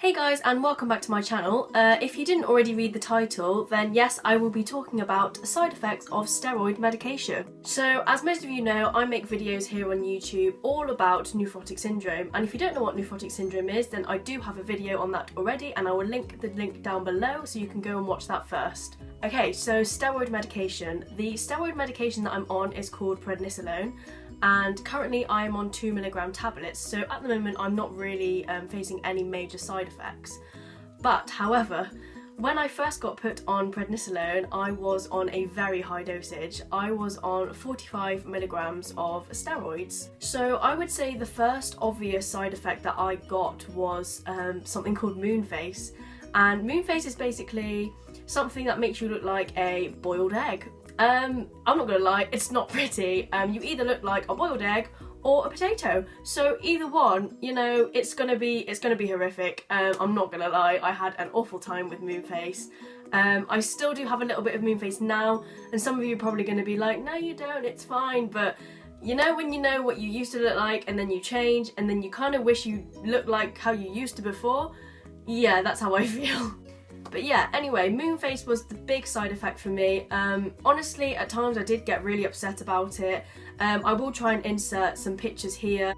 Hey guys, and welcome back to my channel. If you didn't already read the title, then yes, I will be talking about side effects of steroid medication. So as most of you know, I make videos here on YouTube all about nephrotic syndrome, and if you don't know what nephrotic syndrome is, then I do have a video on that already, and I will link the link down below so you can go and watch that first. Okay, so steroid medication. The steroid medication that I'm on is called Prednisolone, and currently I am on 2 mg tablets, so at the moment I'm not really facing any major side effects. But however, when I first got put on Prednisolone, I was on a very high dosage. I was on 45 mg of steroids. So I would say the first obvious side effect that I got was something called moon face. And moon face is basically something that makes you look like a boiled egg. I'm not gonna lie, it's not pretty. You either look like a boiled egg or a potato. So either one, you know, it's gonna be horrific. I'm not gonna lie, I had an awful time with moon face. I still do have a little bit of moon face now, and some of you are probably gonna be like, no you don't, it's fine, but you know when you know what you used to look like and then you change and then you kind of wish you looked like how you used to before? Yeah, that's how I feel. But yeah, anyway, moon face was the big side effect for me. Honestly, at times I did get really upset about it. I will try and insert some pictures here.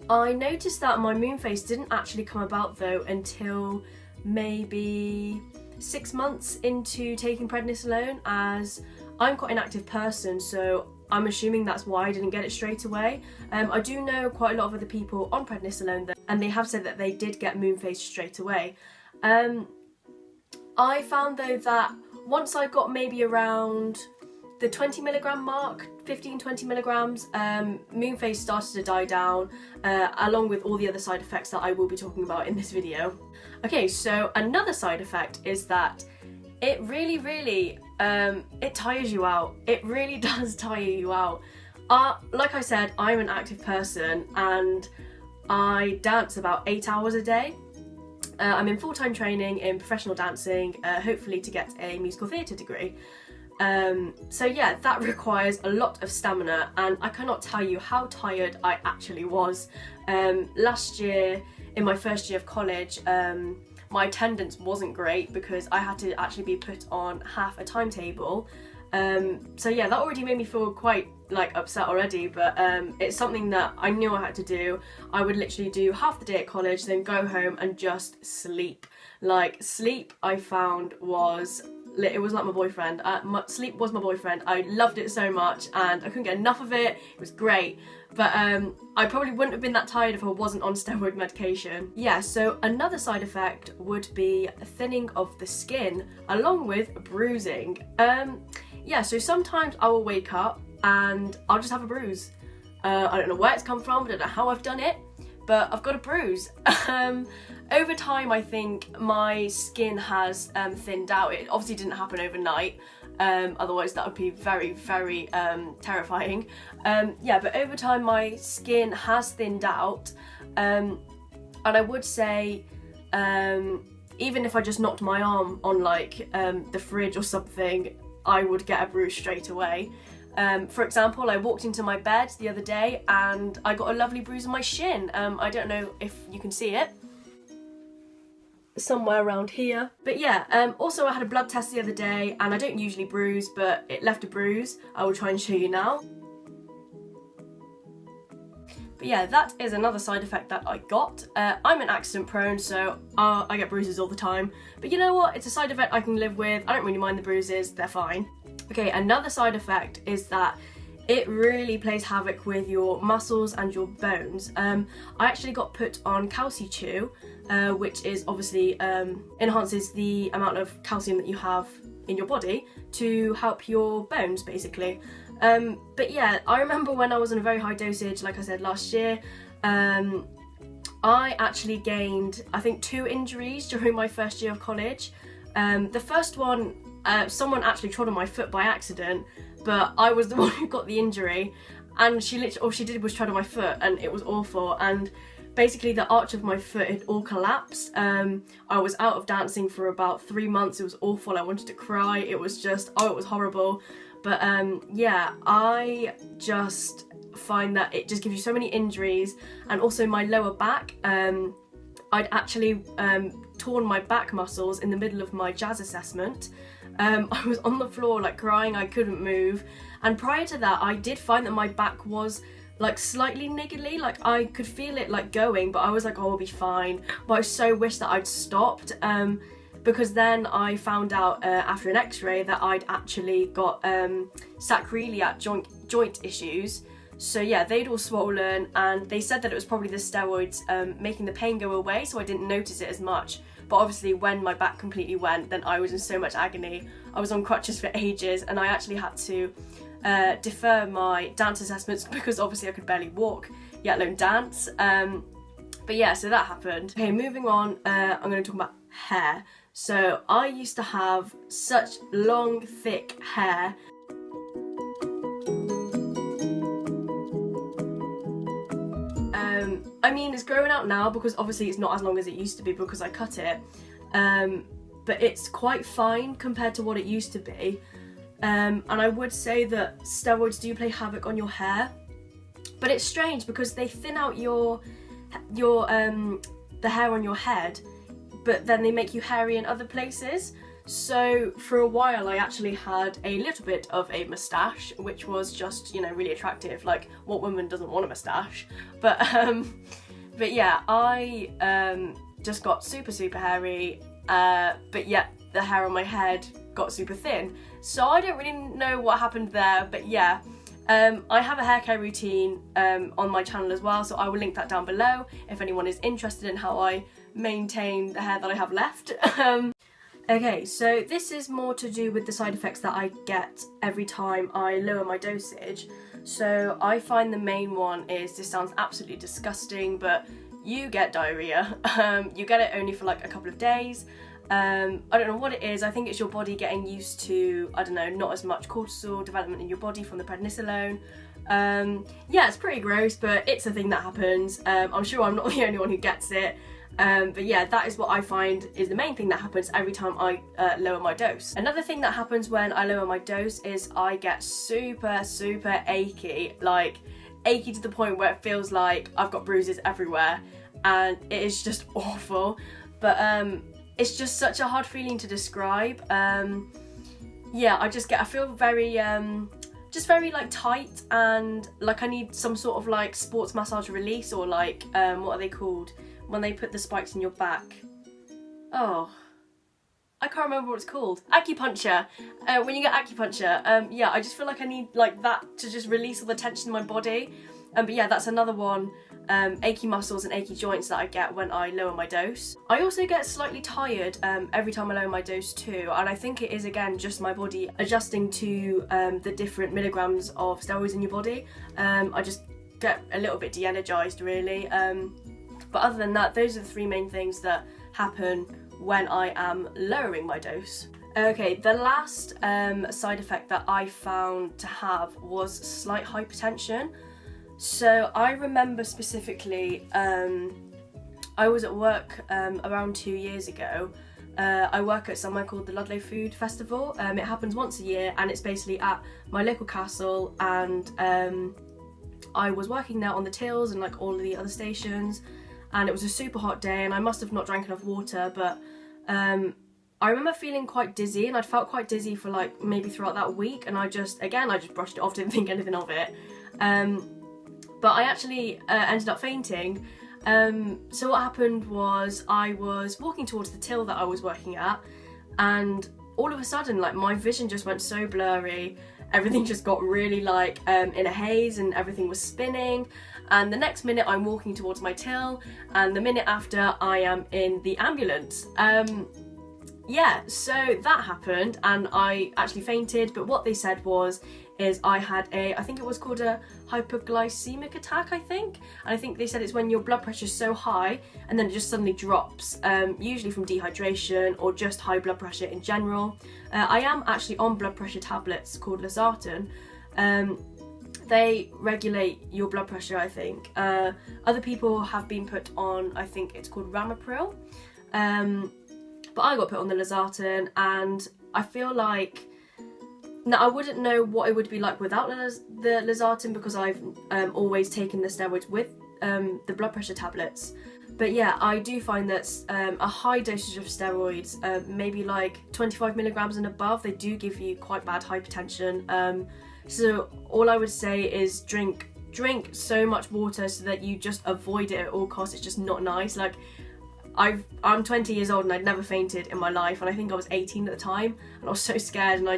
I noticed that my moon face didn't actually come about though until maybe 6 months into taking Prednisolone, as I'm quite an active person, so I'm assuming that's why I didn't get it straight away. I do know quite a lot of other people on Prednisolone and they have said that they did get moon face straight away. I found though that once I got maybe around the 20 mg mark, 15-20 milligrams, moon face started to die down, along with all the other side effects that I will be talking about in this video. Okay, so another side effect is that it really it tires you out. It really does tire you out. Like I said, I'm an active person and I dance about 8 hours a day. I'm in full-time training in professional dancing, hopefully to get a musical theatre degree. So yeah, that requires a lot of stamina, and I cannot tell you how tired I actually was. Last year, in my first year of college, my attendance wasn't great because I had to actually be put on half a timetable. So yeah, that already made me feel quite like upset already, but it's something that I knew I had to do. I would literally do half the day at college, then go home and just sleep. Like, sleep I found was it was like my boyfriend. Sleep was my boyfriend. I loved it so much and I couldn't get enough of it. It was great. But I probably wouldn't have been that tired if I wasn't on steroid medication. Yeah, so another side effect would be thinning of the skin along with bruising. Yeah, so sometimes I will wake up and I'll just have a bruise. I don't know where it's come from, I don't know how I've done it, but I've got a bruise. Over time, I think my skin has thinned out. It obviously didn't happen overnight, otherwise that would be very terrifying. Yeah, but over time my skin has thinned out, and I would say even if I just knocked my arm on like the fridge or something, I would get a bruise straight away. For example, I walked into my bed the other day and I got a lovely bruise on my shin. I don't know if you can see it. Somewhere around here. But yeah, also I had a blood test the other day and I don't usually bruise, but it left a bruise. I will try and show you now. But yeah, that is another side effect that I got. I'm an accident prone, so I get bruises all the time. But you know what? It's a side effect I can live with. I don't really mind the bruises, they're fine. Okay, another side effect is that it really plays havoc with your muscles and your bones. I actually got put on Calci-Chew, which is obviously enhances the amount of calcium that you have in your body to help your bones, basically. But yeah, I remember when I was on a very high dosage, like I said last year, I actually gained, I think, 2 injuries during my first year of college. The first one, someone actually trod on my foot by accident, but I was the one who got the injury, and all she did was tread on my foot, and it was awful. And basically the arch of my foot had all collapsed. I was out of dancing for about 3 months. It was awful. I wanted to cry. It was just, oh, it was horrible. But yeah, I just find that it just gives you so many injuries. And also my lower back, I'd actually torn my back muscles in the middle of my jazz assessment. I was on the floor like crying, I couldn't move. And prior to that, I did find that my back was like slightly niggly, like I could feel it like going, but I was like, oh, I'll be fine. But I so wish that I'd stopped, because then I found out after an x-ray that I'd actually got sacroiliac joint issues. So yeah, they'd all swollen, and they said that it was probably the steroids making the pain go away, so I didn't notice it as much. But obviously when my back completely went, then I was in so much agony. I was on crutches for ages, and I actually had to defer my dance assessments because obviously I could barely walk, let alone dance. But yeah, so that happened. Okay, moving on, I'm going to talk about hair. So I used to have such long, thick hair. I mean, it's growing out now because obviously it's not as long as it used to be because I cut it. But it's quite fine compared to what it used to be. And I would say that steroids do play havoc on your hair. But it's strange because they thin out the hair on your head, but then they make you hairy in other places. So for a while I actually had a little bit of a moustache, which was just, really attractive. Like, what woman doesn't want a moustache? But yeah, I just got super hairy, but yet the hair on my head got super thin. So I don't really know what happened there, but yeah. I have a hair care routine on my channel as well, so I will link that down below if anyone is interested in how I maintain the hair that I have left. Okay, so this is more to do with the side effects that I get every time I lower my dosage. So I find the main one is, this sounds absolutely disgusting, but you get diarrhea. You get it only for like a couple of days. I don't know what it is. I think it's your body getting used to, I don't know, not as much cortisol development in your body from the prednisolone. Yeah, it's pretty gross, but it's a thing that happens. I'm sure I'm not the only one who gets it. But yeah, that is what I find is the main thing that happens every time I lower my dose. Another thing that happens when I lower my dose is I get super achy, like achy to the point where it feels like I've got bruises everywhere, and it is just awful. But it's just such a hard feeling to describe. Yeah, I feel very just very like tight, and like I need some sort of like sports massage release, or like what are they called when they put the spikes in your back? Oh, I can't remember what it's called. Acupuncture. When you get acupuncture, yeah, I just feel like I need like that to just release all the tension in my body. But yeah, that's another one. Achy muscles and achy joints that I get when I lower my dose. I also get slightly tired every time I lower my dose too, and I think it is again just my body adjusting to the different milligrams of steroids in your body. I just get a little bit de-energized really. But other than that, those are the three main things that happen when I am lowering my dose. Okay, the last side effect that I found to have was slight hypertension. So I remember specifically, I was at work around 2 years ago. I work at somewhere called the Ludlow Food Festival. It happens once a year, and it's basically at my local castle, and I was working there on the tills and like all of the other stations, and it was a super hot day, and I must have not drank enough water, but I remember feeling quite dizzy, and I'd felt quite dizzy for like maybe throughout that week, and I just brushed it off, didn't think anything of it. But I actually ended up fainting. So what happened was I was walking towards the till that I was working at, and all of a sudden like my vision just went so blurry. Everything just got really like in a haze, and everything was spinning, and the next minute I'm walking towards my till, and the minute after I am in the ambulance. Yeah, so that happened, and I actually fainted, but what they said is I had I think it was called a hypoglycemic attack, I think. And I think they said it's when your blood pressure is so high and then it just suddenly drops, usually from dehydration or just high blood pressure in general. I am actually on blood pressure tablets called losartan. They regulate your blood pressure, I think. Other people have been put on, I think it's called Ramipril, but I got put on the losartan, and I feel like, now I wouldn't know what it would be like without the losartan, because I've always taken the steroids with the blood pressure tablets. But yeah, I do find that a high dosage of steroids, maybe like 25 milligrams and above, they do give you quite bad hypertension. So all I would say is drink so much water so that you just avoid it at all costs. It's just not nice. Like, I'm 20 years old and I'd never fainted in my life, and I think I was 18 at the time, and I was so scared, and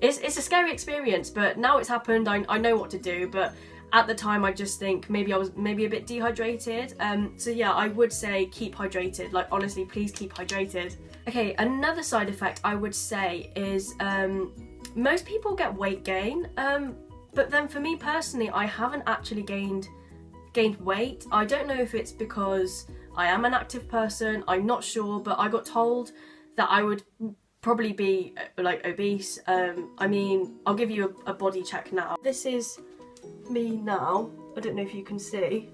it's a scary experience, but now it's happened, I know what to do. But at the time, I just think maybe I was a bit dehydrated. So yeah, I would say keep hydrated. Like, honestly, please keep hydrated. Okay, another side effect I would say is most people get weight gain, but then for me personally, I haven't actually gained weight. I don't know if it's because I am an active person, I'm not sure, but I got told that I would probably be like obese. I mean, I'll give you a body check now. This is me now. I don't know if you can see.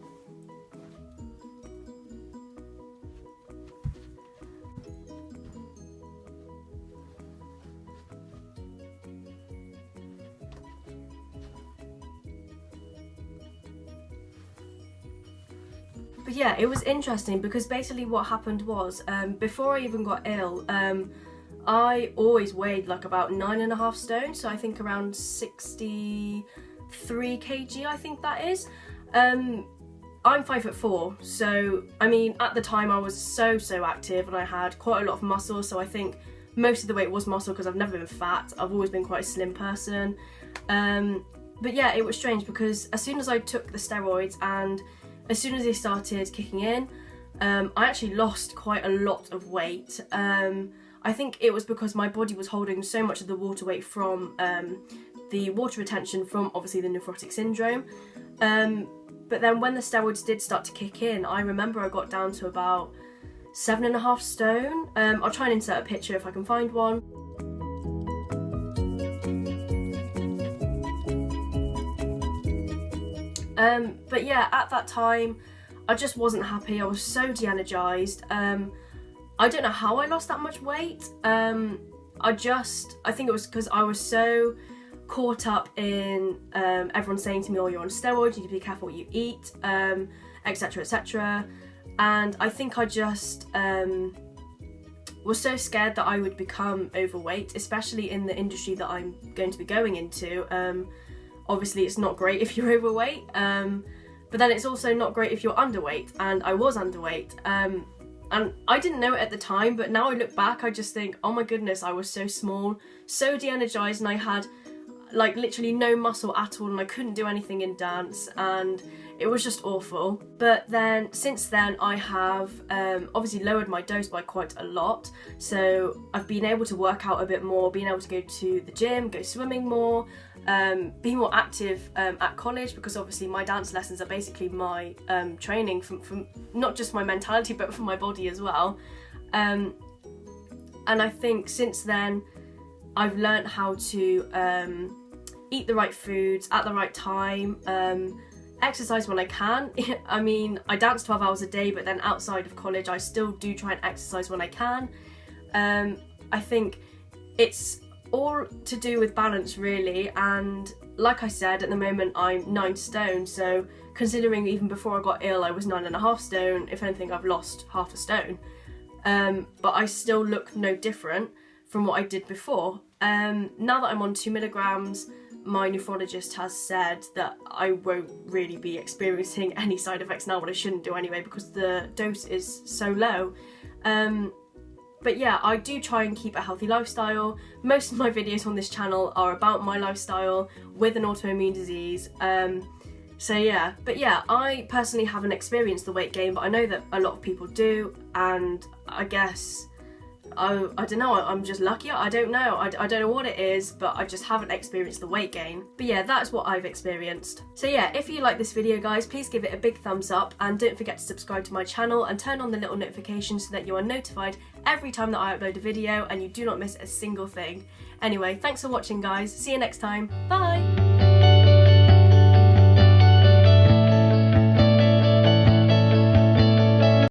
But yeah, it was interesting because basically what happened was, before I even got ill, I always weighed like about 9.5 stone, so I think around 63 kg, I think that is. I'm 5'4", so I mean, at the time I was so active and I had quite a lot of muscle, so I think most of the weight was muscle because I've never been fat. I've always been quite a slim person. But yeah, it was strange because as soon as I took the steroids and as soon as they started kicking in, I actually lost quite a lot of weight. I think it was because my body was holding so much of the water weight from the water retention from obviously the nephrotic syndrome. But then when the steroids did start to kick in, I remember I got down to about 7.5 stone. I'll try and insert a picture if I can find one. But yeah, at that time, I just wasn't happy. I was so de-energized. I don't know how I lost that much weight. I think it was because I was so caught up in everyone saying to me, oh, you're on steroids, you need to be careful what you eat, etc, etc. And I think I just was so scared that I would become overweight, especially in the industry that I'm going to be going into. Obviously it's not great if you're overweight, but then it's also not great if you're underweight, and I was underweight. And I didn't know it at the time, but now I look back, I just think, oh my goodness, I was so small, so de-energized, and I had like literally no muscle at all, and I couldn't do anything in dance, and it was just awful. But then since then I have obviously lowered my dose by quite a lot, so I've been able to work out a bit more, been able to go to the gym, go swimming more, be more active at college, because obviously my dance lessons are basically my training from not just my mentality but for my body as well. And I think since then I've learnt how to eat the right foods at the right time, exercise when I can. I mean, I dance 12 hours a day, but then outside of college I still do try and exercise when I can. I think it's all to do with balance really, and like I said, at the moment I'm 9 stone, so considering even before I got ill I was 9.5 stone, if anything I've lost half a stone, but I still look no different from what I did before. Now that I'm on 2 milligrams, my nephrologist has said that I won't really be experiencing any side effects now, what I shouldn't do anyway because the dose is so low. But yeah, I do try and keep a healthy lifestyle. Most of my videos on this channel are about my lifestyle with an autoimmune disease. So yeah, but yeah, I personally haven't experienced the weight gain, but I know that a lot of people do, and I guess I don't know, I'm just luckier, I don't know, I don't know what it is, but I just haven't experienced the weight gain. But yeah, that's what I've experienced. So yeah, if you like this video guys, please give it a big thumbs up, and don't forget to subscribe to my channel and turn on the little notifications so that you are notified every time that I upload a video and you do not miss a single thing. Anyway, thanks for watching guys, see you next time, bye!